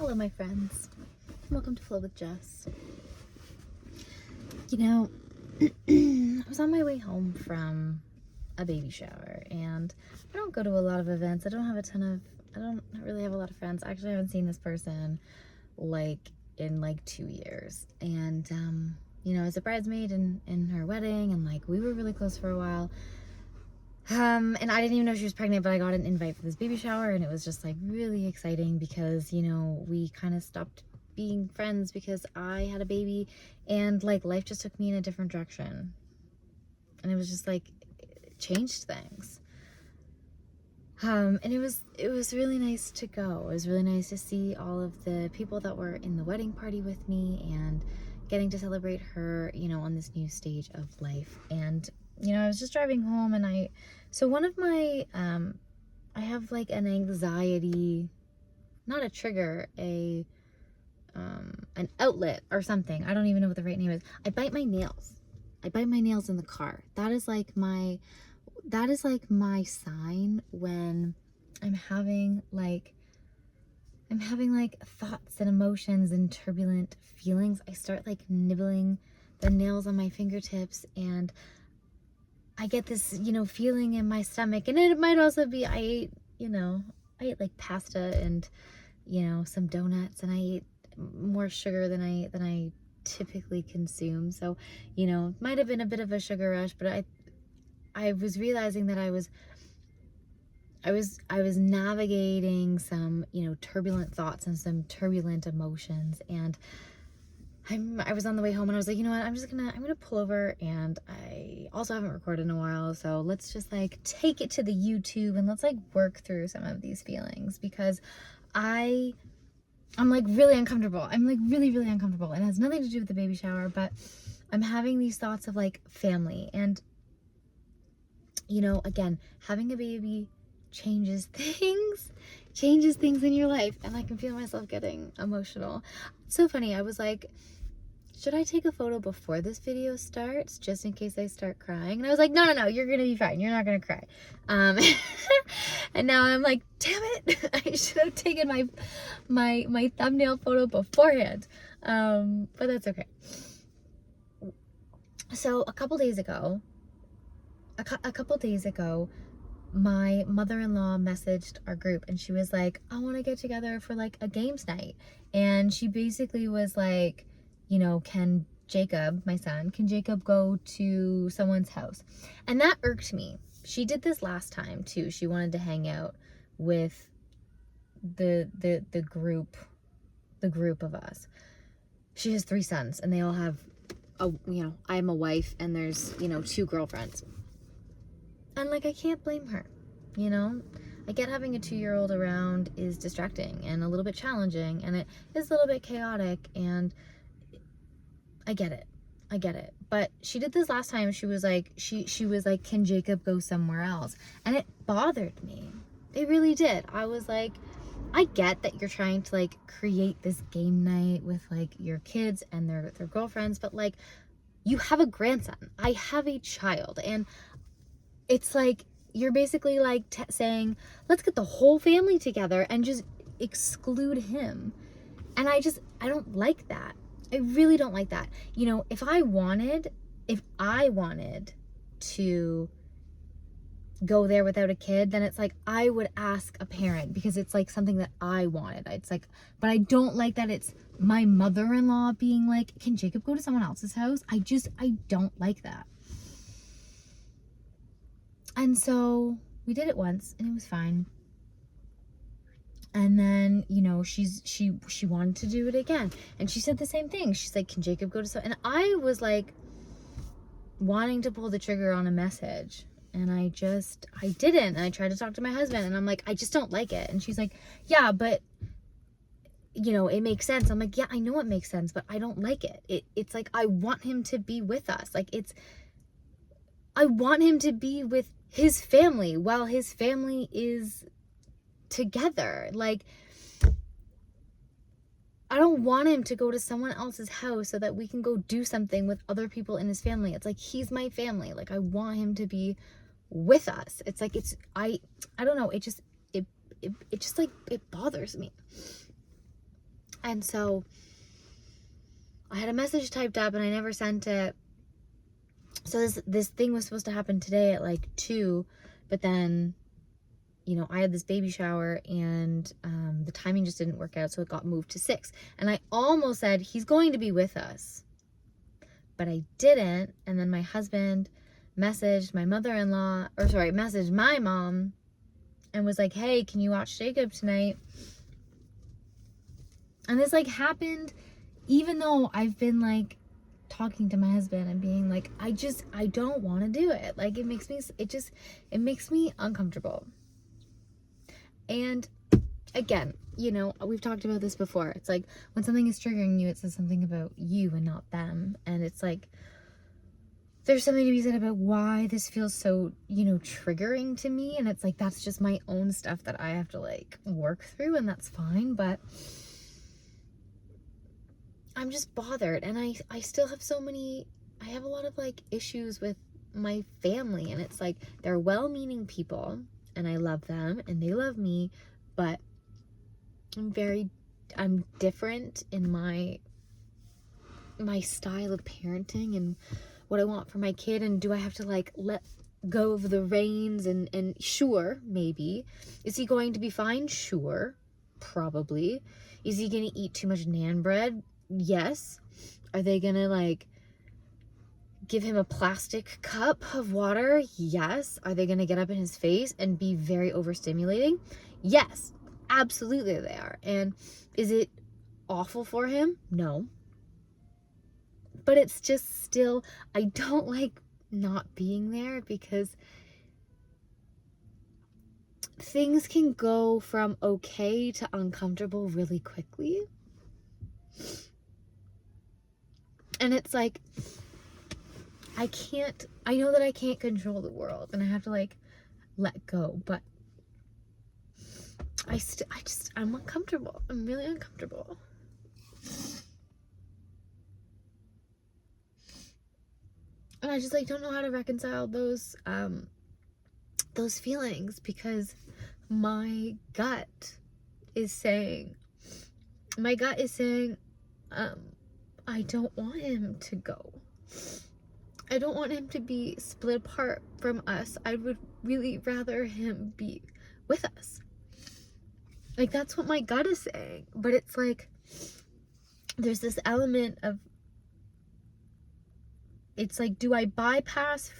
Hello, my friends. Welcome to Flow with Jess. You know, I was on my way home from a baby shower, and I don't go to a lot of events. I don't really have a lot of friends. Actually, I haven't seen this person in 2 years. And, I was a bridesmaid in her wedding, and we were really close for a while. And I didn't even know she was pregnant, but I got an invite for this baby shower, and it was just really exciting because, we kind of stopped being friends because I had a baby, and life just took me in a different direction. And it was just it changed things. And it was really nice to go. It was really nice to see all of the people that were in the wedding party with me and getting to celebrate her, on this new stage of life. And I was just driving home, and I have an anxiety, not a trigger, an outlet or something. I don't even know what the right name is. I bite my nails. I bite my nails in the car. That is my sign when I'm having thoughts and emotions and turbulent feelings. I start nibbling the nails on my fingertips, and I get this, feeling in my stomach. And it might also be I ate pasta and, some donuts, and I ate more sugar than I typically consume. So, it might have been a bit of a sugar rush, but I was realizing that I was navigating some, turbulent thoughts and some turbulent emotions. And I was on the way home, and I was like, you know what, I'm gonna pull over, and I also haven't recorded in a while, so let's just take it to the YouTube, and let's work through some of these feelings, because I'm really uncomfortable. I'm really, really uncomfortable. It has nothing to do with the baby shower, but I'm having these thoughts of family. And, again, having a baby changes things in your life. And I can feel myself getting emotional. It's so funny. I was like, should I take a photo before this video starts just in case I start crying? And I was like, no, you're going to be fine. You're not going to cry. And now I'm like, damn it. I should have taken my thumbnail photo beforehand. But that's okay. So a couple days ago, my mother-in-law messaged our group, and she was like, I want to get together for a games night. And she basically was like, can Jacob, my son, go to someone's house? And that irked me. She did this last time too. She wanted to hang out with the group of us. She has 3 sons, and they all have I'm a wife, and there's 2 girlfriends. And I can't blame her. I get having a 2-year-old around is distracting and a little bit challenging, and it is a little bit chaotic, and I get it. But she did this last time. She was like, can Jacob go somewhere else? And it bothered me. It really did. I was like, I get that you're trying to create this game night with your kids and their girlfriends, but you have a grandson. I have a child, and it's you're basically saying, let's get the whole family together and just exclude him. And I don't like that. I really don't like that. If I wanted to go there without a kid, then it's I would ask a parent, because it's something that I wanted. It's but I don't like that it's my mother-in-law being can Jacob go to someone else's house? I don't like that. And so we did it once, and it was fine. And then, she wanted to do it again. And she said the same thing. She's like, can Jacob go to so? And I was wanting to pull the trigger on a message. And I didn't. And I tried to talk to my husband, and I'm like, I just don't like it. And she's like, yeah, but it makes sense. I'm like, yeah, I know it makes sense, but I don't like it. It's I want him to be with us. I want him to be with his family while his family is together. I don't want him to go to someone else's house so that we can go do something with other people in his family. It's he's my family. I want him to be with us. It's I don't know. It just bothers me. And so I had a message typed up and I never sent it. So this thing was supposed to happen today at like 2, but then, you know, I had this baby shower and the timing just didn't work out, so it got moved to 6. And I almost said he's going to be with us, but I didn't. And then my husband messaged my mother-in-law, or sorry, messaged my mom and was like, hey, can you watch Jacob tonight? And this like happened even though I've been like talking to my husband and being like, I don't want to do it. Like it makes me uncomfortable. And again, you know, we've talked about this before. It's like when something is triggering you, it says something about you and not them. And it's like, there's something to be said about why this feels so, you know, triggering to me. And it's like, that's just my own stuff that I have to like work through, and that's fine. But I'm just bothered. And I still have I have a lot of like issues with my family. And it's like, they're well-meaning people and I love them and they love me, but I'm different in my style of parenting and what I want for my kid. And do I have to like let go of the reins? And sure, maybe. Is he going to be fine? Sure, probably. Is he going to eat too much nan bread? Yes. Are they going to like give him a plastic cup of water? Yes. Are they going to get up in his face and be very overstimulating? Yes, absolutely they are. And is it awful for him? No. But it's just still, I don't like not being there, because things can go from okay to uncomfortable really quickly. And it's like, I know that I can't control the world and I have to like let go, but I'm uncomfortable. I'm really uncomfortable. And I just like don't know how to reconcile those feelings, because my gut is saying I don't want him to go. I don't want him to be split apart from us. I would really rather him be with us. Like, that's what my gut is saying. But it's like, there's this element of, it's like, do I bypass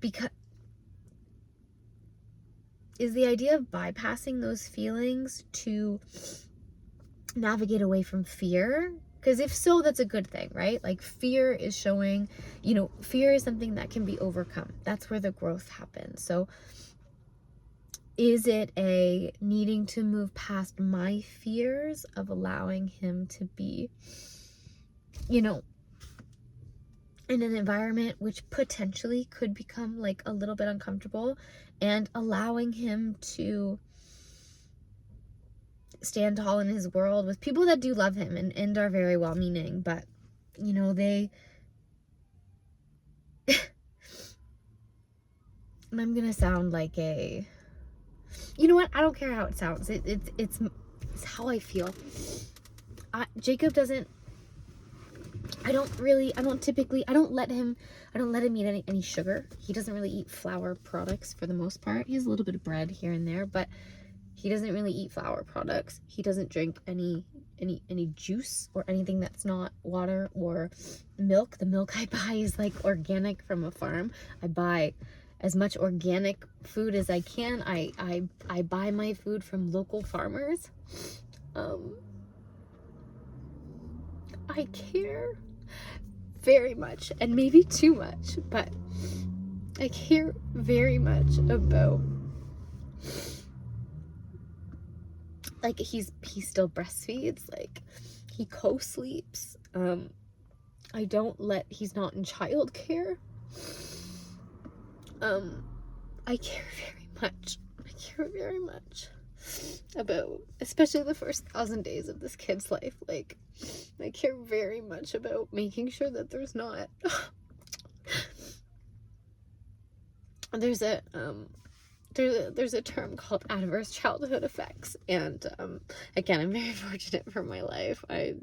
because is the idea of bypassing those feelings to navigate away from fear? Because if so, that's a good thing, right? Like, fear is showing, you know, fear is something that can be overcome. That's where the growth happens. So is it a needing to move past my fears of allowing him to be, you know, in an environment which potentially could become like a little bit uncomfortable, and allowing him to stand tall in his world with people that do love him and are very well-meaning, but, you know, they and I'm gonna sound like a, you know what, I don't care how it sounds, it's how I feel. Jacob doesn't, I don't let him eat any sugar. He doesn't really eat flour products for the most part. He has a little bit of bread here and there, but he doesn't really eat flour products. He doesn't drink any juice or anything that's not water or milk. The milk I buy is like organic from a farm. I buy as much organic food as I can. I buy my food from local farmers. I care very much, and maybe too much, but I care very much about, like, he still breastfeeds, like, he co-sleeps. He's not in childcare. I care very much about, especially the first 1,000 days of this kid's life. Like, I care very much about making sure that there's there's a term called adverse childhood effects, and again, I'm very fortunate for my life. I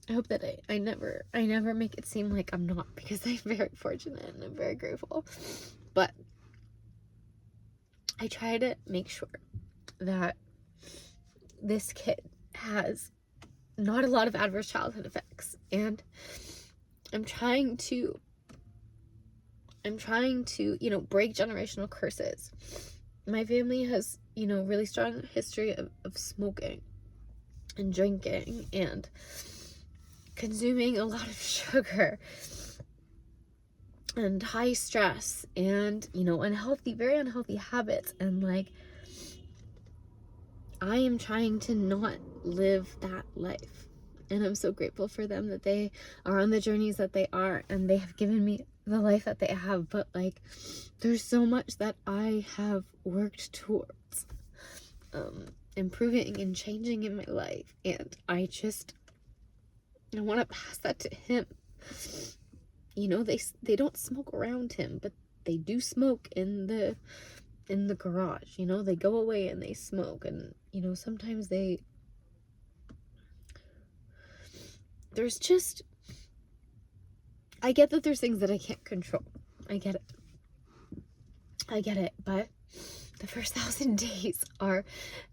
hope that I never make it seem like I'm not, because I'm very fortunate and I'm very grateful. But I try to make sure that this kid has not a lot of adverse childhood effects, and I'm trying to break generational curses. My family has, really strong history of smoking and drinking and consuming a lot of sugar and high stress and, very unhealthy habits. And like, I am trying to not live that life. And I'm so grateful for them that they are on the journeys that they are, and they have given me the life that they have. But like, there's so much that I have worked towards improving and changing in my life, and I want to pass that to him. They don't smoke around him, but they do smoke in the garage. They go away and they smoke, and sometimes there's just, I get that there's things that I can't control. I get it, but the first 1,000 days are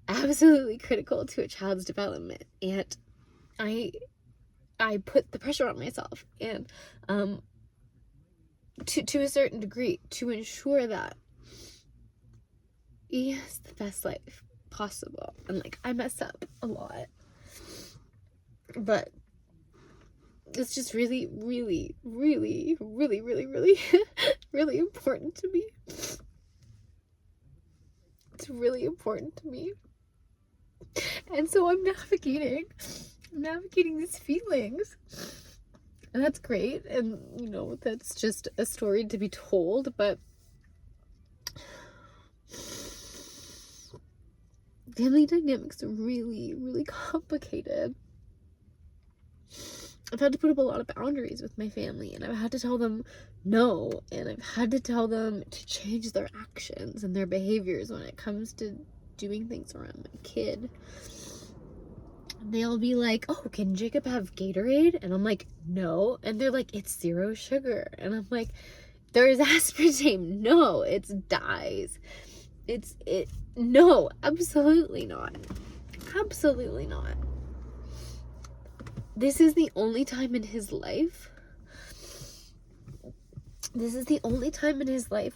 absolutely critical to a child's development, and I put the pressure on myself, and to a certain degree, to ensure that he has the best life possible. And like, I mess up a lot, but it's just really, really, really, really, really, really, really important to me. It's really important to me. And so I'm navigating these feelings. And that's great. And, that's just a story to be told. But family dynamics are really, really complicated. I've had to put up a lot of boundaries with my family, and I've had to tell them no, and I've had to tell them to change their actions and their behaviors when it comes to doing things around my kid. They'll be like, oh, can Jacob have Gatorade? And I'm like, no. And they're like, it's 0 sugar. And I'm like, there's aspartame. No, it's dyes. No, absolutely not. Absolutely not. This is the only time in his life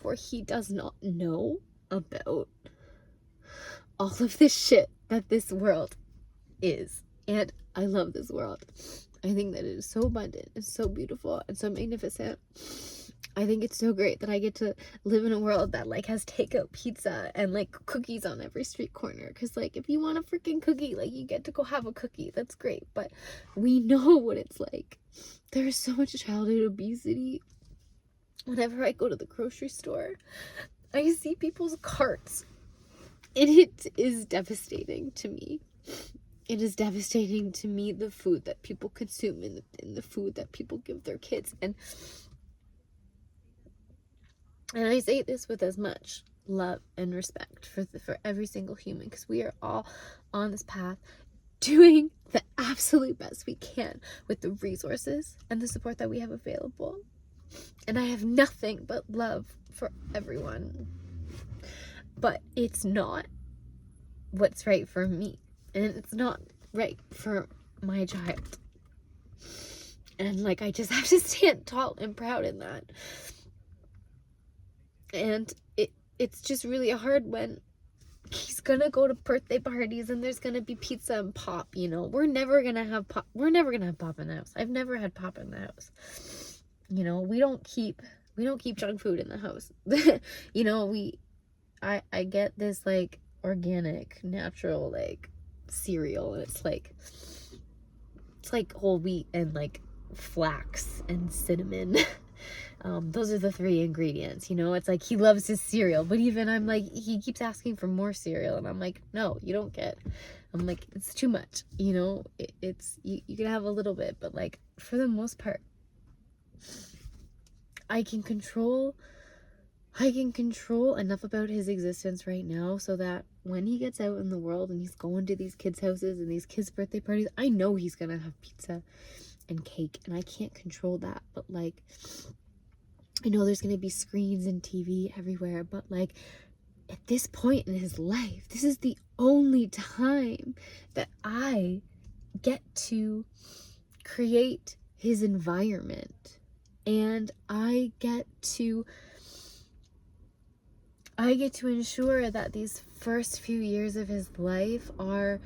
where he does not know about all of this shit that this world is. And I love this world. I think that it is so abundant and so beautiful and so magnificent. I think it's so great that I get to live in a world that like has takeout pizza and like cookies on every street corner. Cause like, if you want a freaking cookie, like, you get to go have a cookie. That's great. But we know what it's like. There is so much childhood obesity. Whenever I go to the grocery store, I see people's carts, and it is devastating to me. It is devastating to me, the food that people consume and the food that people give their kids. And I say this with as much love and respect for every single human, because we are all on this path doing the absolute best we can with the resources and the support that we have available. And I have nothing but love for everyone. But it's not what's right for me. And it's not right for my child. And like, I just have to stand tall and proud in that. And it's just really hard when he's gonna go to birthday parties and there's gonna be pizza and pop. We're never gonna have pop in the house. I've never had pop in the house. We don't keep junk food in the house. I get this like organic, natural like cereal, and it's like whole wheat and like flax and cinnamon. Those are the 3 ingredients. It's like, he loves his cereal, but even I'm like, he keeps asking for more cereal, and I'm like, no, you don't get. I'm like, it's too much. It's you can have a little bit, but like, for the most part, I can control I can control enough about his existence right now so that when he gets out in the world and he's going to these kids' houses and these kids' birthday parties, I know he's gonna have pizza and cake, and I can't control that. But like, I know there's gonna be screens and TV everywhere, but like, at this point in his life, this is the only time that I get to create his environment, and I get to ensure that these first few years of his life are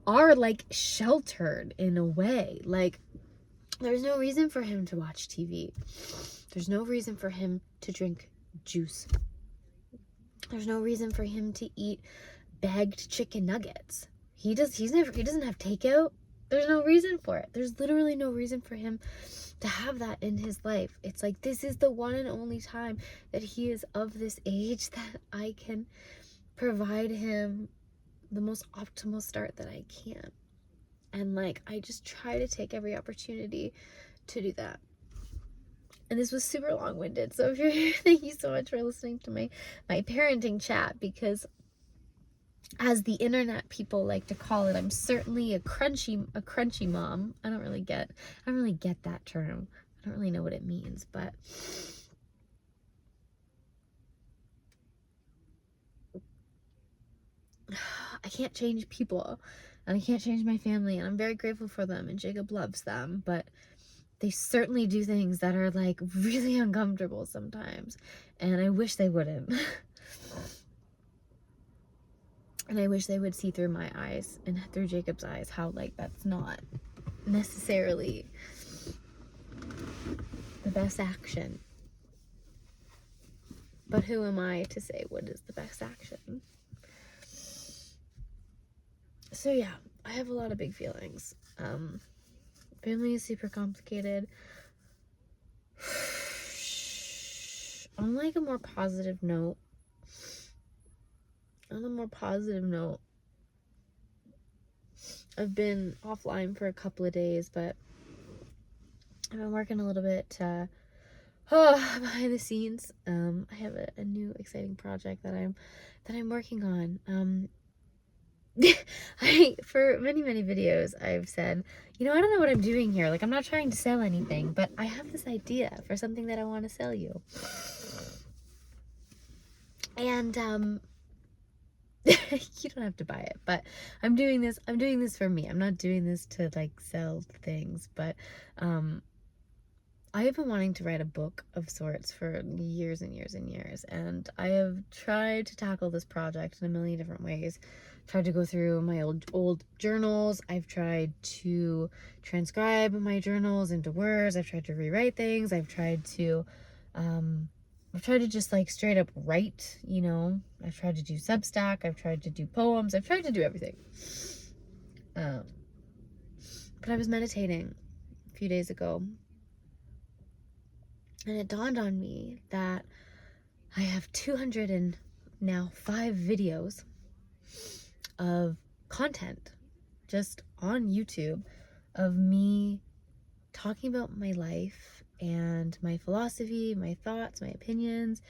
like sheltered in a way. Like, there's no reason for him to watch TV. There's no reason for him to drink juice. There's no reason for him to eat bagged chicken nuggets. He doesn't have takeout. There's no reason for it. There's literally no reason for him to have that in his life. It's like, this is the one and only time that he is of this age that I can provide him the most optimal start that I can. And like, I just try to take every opportunity to do that. And this was super long-winded, so if you're here, thank you so much for listening to my parenting chat, because as the internet people like to call it, I'm certainly a crunchy mom. I don't really get that term. I don't really know what it means, but I can't change people, and I can't change my family, and I'm very grateful for them, and Jacob loves them, but they certainly do things that are like really uncomfortable sometimes, and I wish they wouldn't. And I wish they would see through my eyes and through Jacob's eyes how like that's not necessarily the best action. But who am I to say what is the best action? So yeah, I have a lot of big feelings. Family is super complicated. On like a more positive note, I've been offline for a couple of days, but I've been working a little bit behind the scenes. I have a new exciting project that I'm working on. For many videos I've said, I don't know what I'm doing here. Like, I'm not trying to sell anything, but I have this idea for something that I want to sell you. And you don't have to buy it, but I'm doing this for me. I'm not doing this to like sell things, but I have been wanting to write a book of sorts for years and years and years, and I have tried to tackle this project in a million different ways. Tried to go through my old journals. I've tried to transcribe my journals into words. I've tried to rewrite things. I've tried to just like straight up write, I've tried to do Substack. I've tried to do poems. I've tried to do everything. But I was meditating a few days ago, and it dawned on me that I have 205 videos of content just on YouTube of me talking about my life and my philosophy, my thoughts, my opinions.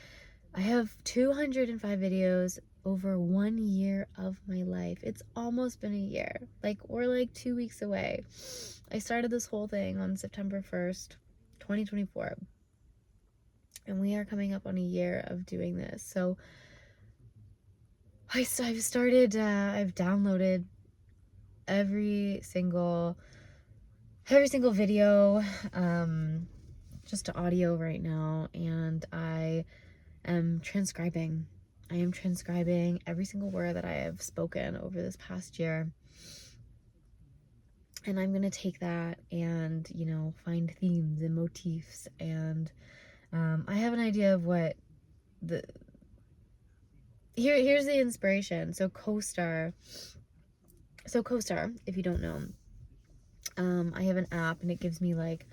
I have 205 videos over 1 year of my life. It's almost been a year. Like, we're like 2 weeks away. I started this whole thing on September 1st, 2024. And we are coming up on a year of doing this. So I've downloaded every single video, just to audio right now, and I am transcribing every single word that I have spoken over this past year. And I'm gonna take that and, find themes and motifs, and I have an idea of what here's the inspiration. So CoStar, if you don't know, I have an app, and it gives me like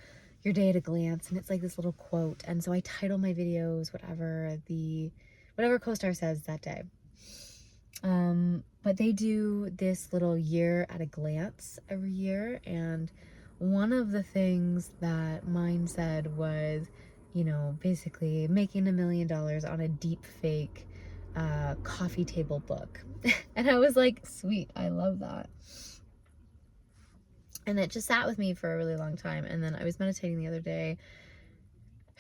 your day at a glance, and it's like this little quote, and so I title my videos whatever CoStar says that day. But they do this little year at a glance every year, and one of the things that mine said was, you know, basically making $1 million on a deep fake coffee table book. And I was like, sweet, I love that. And it just sat with me for a really long time. And then I was meditating the other day,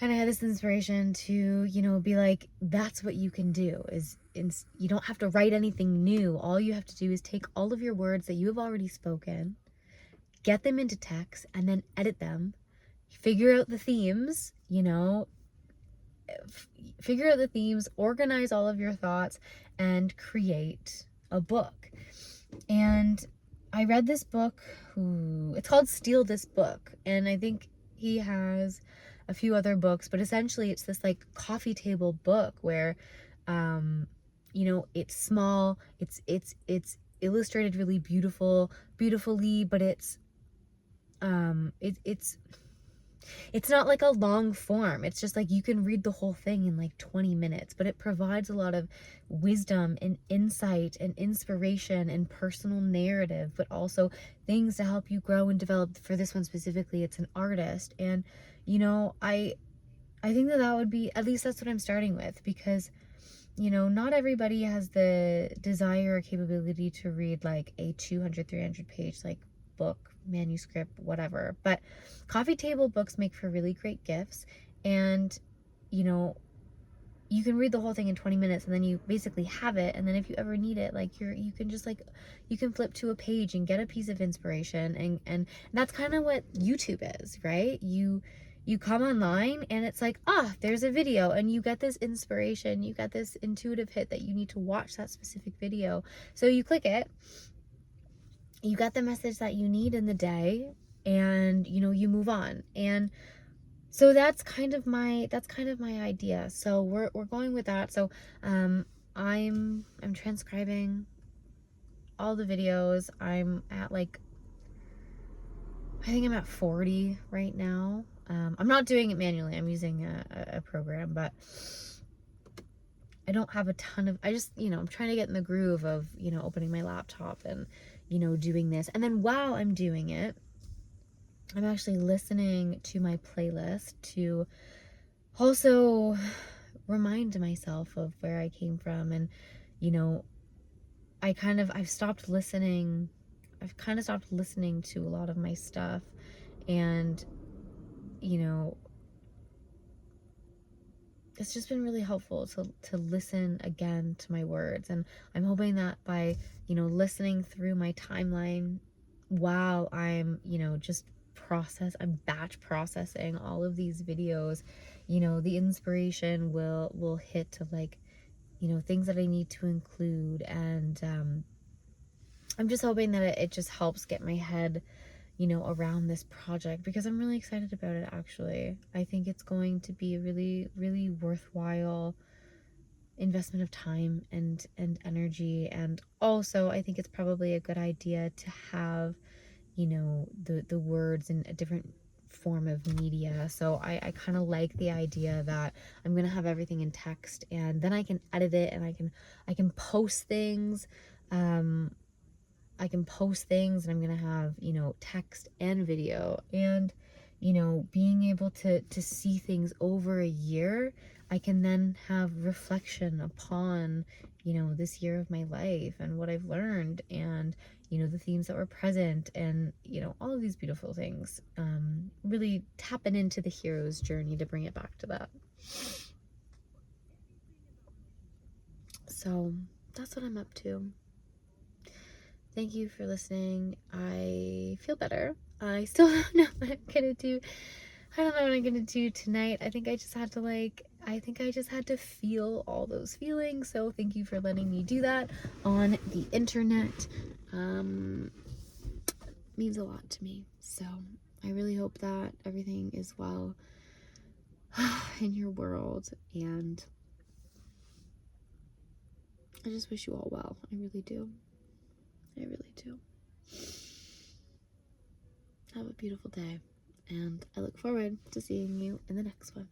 and I had this inspiration to, you know, be like, that's what you can do, is you don't have to write anything new. All you have to do is take all of your words that you have already spoken, get them into text, and then edit them, figure out the themes, you know, figure out the themes, organize all of your thoughts, and create a book. And I read this book, it's called Steal This Book, and I think he has a few other books, but essentially it's this like coffee table book where you know, it's small, it's illustrated really beautifully, but it's not like a long form. It's just like you can read the whole thing in like 20 minutes, but it provides a lot of wisdom and insight and inspiration and personal narrative, but also things to help you grow and develop. For this one specifically, it's an artist. And, you know, I think that that would be, at least that's what I'm starting with, because, you know, not everybody has the desire or capability to read like a 200, 300 page like book, manuscript, whatever. But coffee table books make for really great gifts. And, you know, you can read the whole thing in 20 minutes, and then you basically have it. And then if you ever need it, like you can just like, you can flip to a page and get a piece of inspiration. And that's kind of what YouTube is, right? You come online and it's like, there's a video, and you get this inspiration, you get this intuitive hit that you need to watch that specific video. So you click it, you got the message that you need in the day, and, you know, you move on. And so that's kind of my idea. So we're going with that. So I'm transcribing all the videos. I'm at like, I think I'm at 40 right now. I'm not doing it manually. I'm using a program, but I don't have a ton of, I just, you know, I'm trying to get in the groove of, you know, opening my laptop and, you know, doing this. And then while I'm doing it, I'm actually listening to my playlist to also remind myself of where I came from. And, you know, I've kind of stopped listening to a lot of my stuff. And, you know, it's just been really helpful to listen again to my words. And I'm hoping that by, you know, listening through my timeline while I'm, you know, just I'm batch processing all of these videos, you know, the inspiration will hit to like, you know, things that I need to include. And I'm just hoping that it just helps get my head, you know, around this project, because I'm really excited about it. Actually, I think it's going to be a really, really worthwhile investment of time and energy. And also I think it's probably a good idea to have, you know, the words in a different form of media. So I kind of like the idea that I'm gonna have everything in text, and then I can edit it, and I can post things. And I'm gonna have, you know, text and video. And, you know, being able to see things over a year, I can then have reflection upon, you know, this year of my life and what I've learned, and, you know, the themes that were present, and, you know, all of these beautiful things. Really tapping into the hero's journey to bring it back to that. So that's what I'm up to. Thank you for listening. I feel better. I still don't know what I'm gonna do. I don't know what I'm gonna do tonight. I think I just had to feel all those feelings. So thank you for letting me do that on the internet. Means a lot to me. So I really hope that everything is well in your world, and I just wish you all well. I really do. I really do. Have a beautiful day, and I look forward to seeing you in the next one.